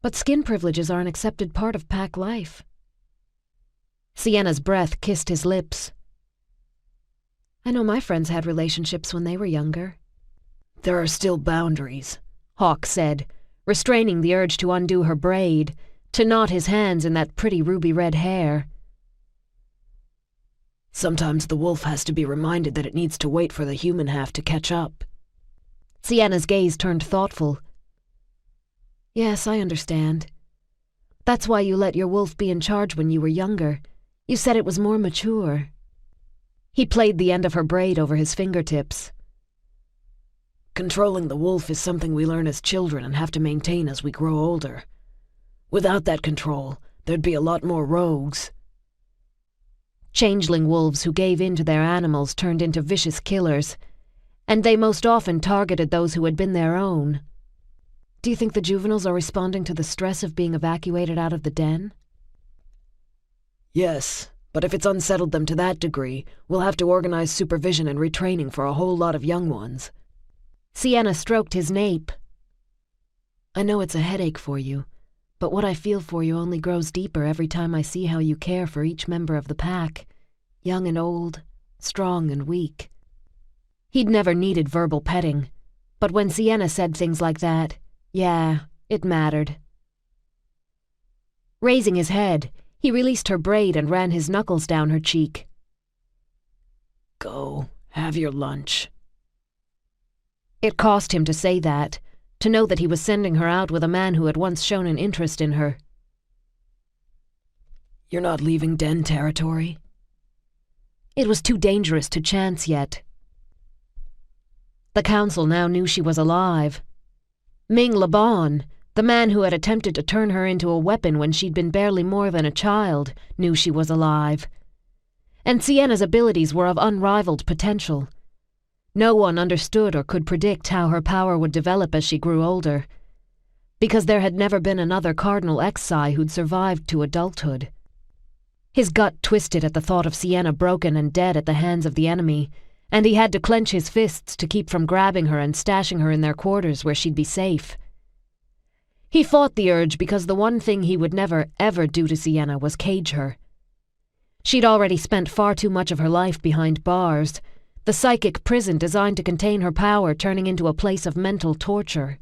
But skin privileges are an accepted part of pack life. Sienna's breath kissed his lips. I know my friends had relationships when they were younger. There are still boundaries, Hawk said, restraining the urge to undo her braid, to knot his hands in that pretty ruby-red hair. Sometimes the wolf has to be reminded that it needs to wait for the human half to catch up. Sienna's gaze turned thoughtful. Yes, I understand. That's why you let your wolf be in charge when you were younger. You said it was more mature. He played the end of her braid over his fingertips. Controlling the wolf is something we learn as children and have to maintain as we grow older. Without that control, there'd be a lot more rogues. Changeling wolves who gave in to their animals turned into vicious killers, and they most often targeted those who had been their own. Do you think the juveniles are responding to the stress of being evacuated out of the den? Yes, but if it's unsettled them to that degree, we'll have to organize supervision and retraining for a whole lot of young ones. Sienna stroked his nape. I know it's a headache for you, but what I feel for you only grows deeper every time I see how you care for each member of the pack, young and old, strong and weak. He'd never needed verbal petting, but when Sienna said things like that, yeah, it mattered. Raising his head, he released her braid and ran his knuckles down her cheek. Go, have your lunch. It cost him to say that, to know that he was sending her out with a man who had once shown an interest in her. You're not leaving den territory? It was too dangerous to chance yet. The council now knew she was alive. Ming Laban, the man who had attempted to turn her into a weapon when she'd been barely more than a child, knew she was alive. And Sienna's abilities were of unrivaled potential. No one understood or could predict how her power would develop as she grew older, because there had never been another Cardinal Xi who'd survived to adulthood. His gut twisted at the thought of Sienna broken and dead at the hands of the enemy, and he had to clench his fists to keep from grabbing her and stashing her in their quarters where she'd be safe. He fought the urge because the one thing he would never, ever do to Sienna was cage her. She'd already spent far too much of her life behind bars, the psychic prison designed to contain her power turning into a place of mental torture.